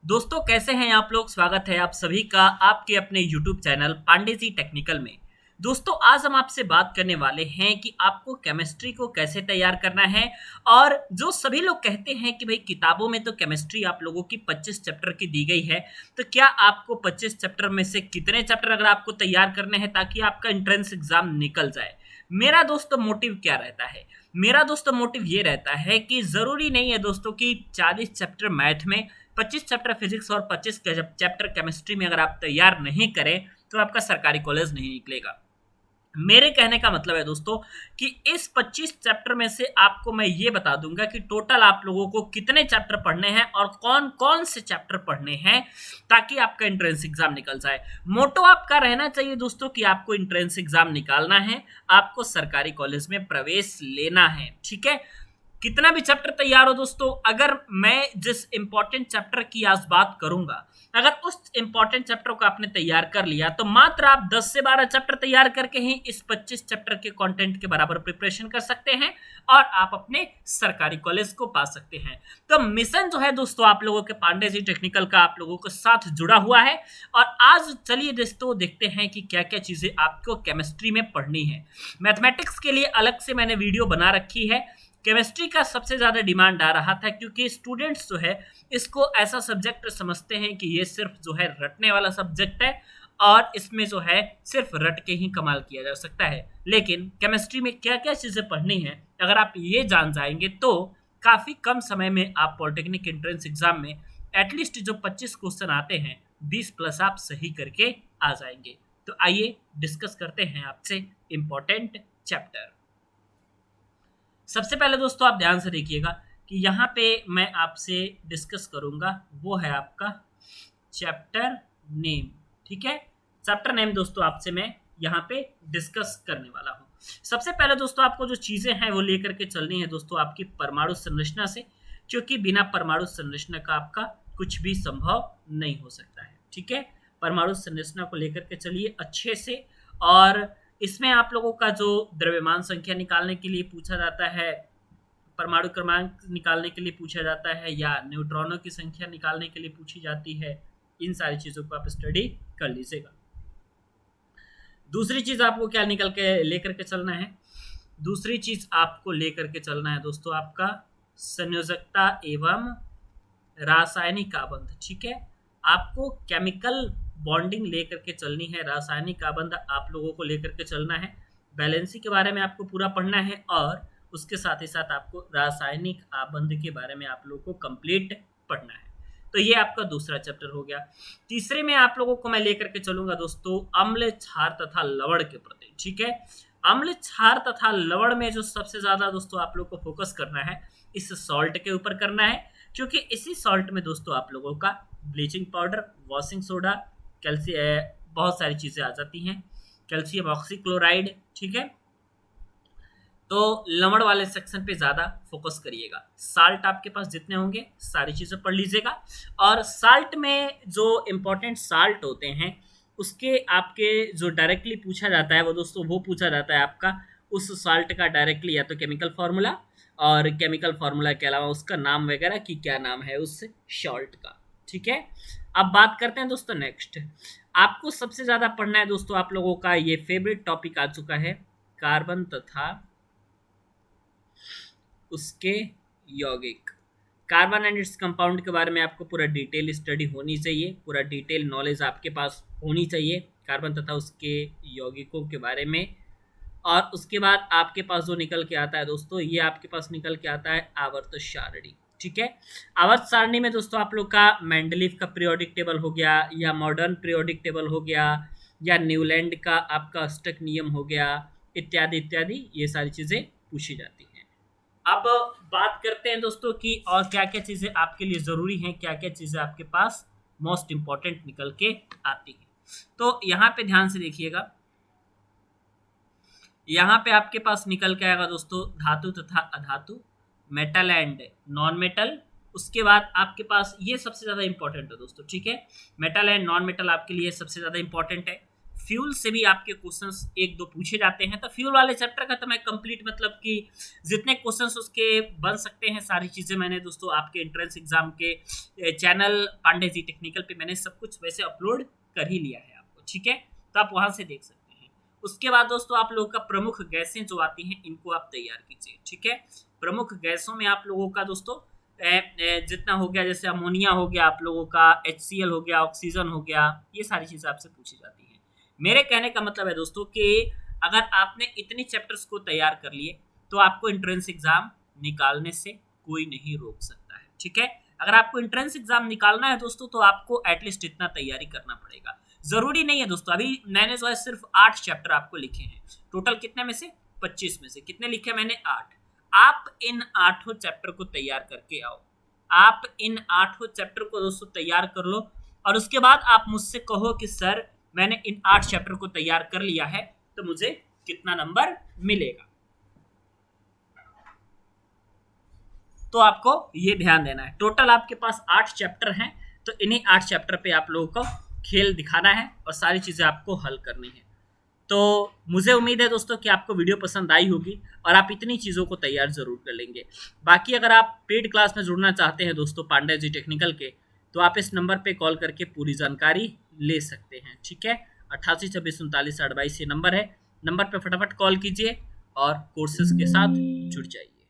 दोस्तों कैसे हैं आप लोग। स्वागत है आप सभी का आपके अपने YouTube channel Pandey ji technical में। दोस्तों आज हम आपसे बात करने वाले हैं कि आपको केमिस्ट्री को कैसे तैयार करना है। और जो सभी लोग कहते हैं कि भाई किताबों में तो केमिस्ट्री आप लोगों की 25 चैप्टर की दी गई है, तो क्या आपको 25 चैप्टर में से कितने चैप्टर अगर आपको तैयार करने हैं ताकि आपका एंट्रेंस एग्जाम निकल जाए। मेरा दोस्तों मोटिव क्या रहता है, मेरा दोस्तों मोटिव ये रहता है कि जरूरी नहीं है दोस्तों कि 40 चैप्टर मैथ में, 25 चैप्टर फिजिक्स और 25 चैप्टर केमिस्ट्री में अगर आप तैयार नहीं करें तो आपका सरकारी कॉलेज नहीं निकलेगा। मेरे कहने का मतलब है दोस्तों कि इस 25 चैप्टर में से आपको मैं ये बता दूंगा कि टोटल आप लोगों को कितने चैप्टर पढ़ने हैं और कौन कौन से चैप्टर पढ़ने हैं ताकि आपका एंट्रेंस एग्जाम निकल जाए। मोटो आपका रहना चाहिए दोस्तों कि आपको एंट्रेंस एग्जाम निकालना है, आपको सरकारी कॉलेज में प्रवेश लेना है। ठीक है, कितना भी चैप्टर तैयार हो दोस्तों, अगर मैं जिस इंपॉर्टेंट चैप्टर की आज बात करूंगा, अगर उस इंपॉर्टेंट चैप्टर को आपने तैयार कर लिया तो मात्र आप 10 से 12 चैप्टर तैयार करके ही इस 25 चैप्टर के कंटेंट के बराबर प्रिपरेशन कर सकते हैं और आप अपने सरकारी कॉलेज को पा सकते हैं। तो मिशन जो है दोस्तों आप लोगों के पांडे जी टेक्निकल का आप लोगों के साथ जुड़ा हुआ है। और आज चलिए दोस्तों देखते हैं कि क्या क्या चीजें आपको केमिस्ट्री में पढ़नी है। मैथमेटिक्स के लिए अलग से मैंने वीडियो बना रखी है। केमिस्ट्री का सबसे ज़्यादा डिमांड आ रहा था क्योंकि स्टूडेंट्स जो है इसको ऐसा सब्जेक्ट समझते हैं कि ये सिर्फ जो है रटने वाला सब्जेक्ट है और इसमें जो है सिर्फ रट के ही कमाल किया जा सकता है। लेकिन केमिस्ट्री में क्या क्या चीज़ें पढ़नी है अगर आप ये जान जाएंगे तो काफ़ी कम समय में आप पॉलिटेक्निक एंट्रेंस एग्जाम में एटलीस्ट जो 25 क्वेश्चन आते हैं 20 प्लस आप सही करके आ जाएंगे। तो आइए डिस्कस करते हैं आपसे इम्पोर्टेंट चैप्टर। सबसे पहले दोस्तों आप ध्यान से देखिएगा कि यहाँ पे मैं आपसे डिस्कस करूंगा वो है आपका चैप्टर नेम। ठीक है, चैप्टर नेम दोस्तों आपसे मैं यहाँ पे डिस्कस करने वाला हूँ। सबसे पहले दोस्तों आपको जो चीजें हैं वो लेकर के चलनी है दोस्तों आपकी परमाणु संरचना से, क्योंकि बिना परमाणु संरचना का आपका कुछ भी संभव नहीं हो सकता है। ठीक है, परमाणु संरचना को लेकर के चलिए अच्छे से। और इसमें आप लोगों का जो द्रव्यमान संख्या निकालने के लिए पूछा जाता है, परमाणु क्रमांक निकालने के लिए पूछा जाता है या न्यूट्रॉनों की संख्या निकालने के लिए पूछी जाती है, इन सारी चीजों को आप स्टडी कर लीजिएगा। दूसरी चीज आपको क्या निकल के लेकर के चलना है, दूसरी चीज आपको लेकर के चलना है दोस्तों आपका संयोजकता एवं रासायनिक आबंध। ठीक है, आपको केमिकल बॉन्डिंग लेकर के चलनी है, रासायनिक आबंध आप लोगों को लेकर के चलना है। बैलेंसी के बारे में आपको पूरा पढ़ना है और उसके साथ ही साथ आपको रासायनिक आबंध के बारे में आप लोगों को कंप्लीट पढ़ना है। तो ये आपका दूसरा चैप्टर हो गया। तीसरे में आप लोगों को मैं लेकर के चलूंगा दोस्तों अम्ल क्षार तथा लवण के प्रति। ठीक है, अम्ल क्षार तथा लवण में जो सबसे ज्यादा दोस्तों आप लोग को फोकस करना है इस सॉल्ट के ऊपर करना है, क्योंकि इसी सॉल्ट में दोस्तों आप लोगों का bleaching powder, washing soda, calcium, बहुत सारी चीजें आ जाती हैं, कैल्शियम ऑक्सीक्लोराइड। ठीक है, तो लवण वाले सेक्शन पे ज्यादा फोकस करिएगा। साल्ट आपके पास जितने होंगे सारी चीजें पढ़ लीजिएगा। और साल्ट में जो इंपॉर्टेंट साल्ट होते हैं उसके आपके जो डायरेक्टली पूछा जाता है वो दोस्तों वो पूछा जाता है आपका उस साल्ट का डायरेक्टली या तो केमिकल फार्मूला, और केमिकल फार्मूला के अलावा उसका नाम वगैरह कि क्या नाम है उस सॉल्ट का। ठीक है, अब बात करते हैं दोस्तों नेक्स्ट। आपको सबसे ज्यादा पढ़ना है दोस्तों आप लोगों का ये फेवरेट टॉपिक आ चुका है, कार्बन तथा उसके यौगिक। कार्बन एंड इट्स कंपाउंड के बारे में आपको पूरा डिटेल स्टडी होनी चाहिए, पूरा डिटेल नॉलेज आपके पास होनी चाहिए कार्बन तथा उसके यौगिकों के बारे में। और उसके बाद आपके पास जो निकल के आता है दोस्तों, ये आपके पास निकल के आता है आवर्त सारणी। ठीक है, आवर्त सारणी में दोस्तों आप लोग का मेंडलीव का पीरियोडिक टेबल हो गया या मॉडर्न पीरियोडिक टेबल हो गया या न्यूलैंड का आपका अष्टक नियम हो गया, इत्यादि इत्यादि ये सारी चीजें पूछी जाती हैं। अब बात करते हैं दोस्तों कि और क्या क्या चीजें आपके लिए जरूरी हैं, क्या क्या चीजें आपके पास मोस्ट इंपॉर्टेंट निकल के आती हैं। तो यहाँ पे ध्यान से देखिएगा, यहाँ पे आपके पास निकल के आएगा दोस्तों धातु तथा अधातु, मेटल एंड नॉन मेटल। उसके बाद आपके पास ये सबसे ज्यादा इंपॉर्टेंट है दोस्तों। ठीक है, मेटल एंड नॉन मेटल आपके लिए सबसे ज्यादा इंपॉर्टेंट है। फ्यूल से भी आपके क्वेश्चंस एक दो पूछे जाते हैं। तो फ्यूल वाले चैप्टर का तो मैं कंप्लीट मतलब कि जितने क्वेश्चंस उसके बन सकते हैं सारी चीज़ें मैंने दोस्तों आपके एंट्रेंस एग्जाम के चैनल पांडे जी टेक्निकल पे मैंने सब कुछ वैसे अपलोड कर ही लिया है आपको, ठीक है, तो आप वहां से देख सकते हैं। उसके बाद दोस्तों आप लोगों का प्रमुख गैसें जो आती हैं इनको आप तैयार कीजिए, ठीक है। प्रमुख गैसों में आप लोगों का दोस्तों जितना हो गया, जैसे अमोनिया हो गया, आप लोगों का HCl हो गया, ऑक्सीजन हो गया, ये सारी चीज़ें आपसे पूछी जाती हैं। मेरे कहने का मतलब है दोस्तों कि अगर आपने इतने चैप्टर्स को तैयार कर लिए तो आपको एंट्रेंस एग्जाम निकालने से कोई नहीं रोक सकता है, ठीक है। अगर आपको एंट्रेंस एग्जाम निकालना है दोस्तों तो आपको एटलीस्ट इतना तैयारी करना पड़ेगा। जरूरी नहीं है दोस्तों, अभी मैंने जो है सिर्फ 8 चैप्टर आपको लिखे हैं, टोटल कितने में से 25 में से कितने लिखे मैंने 8। आप इन 8 चैप्टर को तैयार करके आओ, आप इन 8 चैप्टर को दोस्तों तैयार कर लो और उसके बाद आप मुझसे कहो कि सर मैंने इन 8 चैप्टर को तैयार कर लिया है तो मुझे कितना नंबर मिलेगा। तो आपको ये ध्यान देना है, टोटल आपके पास 8 चैप्टर हैं, तो इन्हीं 8 चैप्टर पे आप लोगों को खेल दिखाना है और सारी चीज़ें आपको हल करनी है। तो मुझे उम्मीद है दोस्तों कि आपको वीडियो पसंद आई होगी और आप इतनी चीज़ों को तैयार ज़रूर कर लेंगे। बाकी अगर आप पेड क्लास में जुड़ना चाहते हैं दोस्तों पांडे जी टेक्निकल के, तो आप इस नंबर पे कॉल करके पूरी जानकारी ले सकते हैं, ठीक है। 88 26 39 28 ये नंबर है, नंबर पे फटाफट कॉल कीजिए और कोर्सेज के साथ जुड़ जाइए।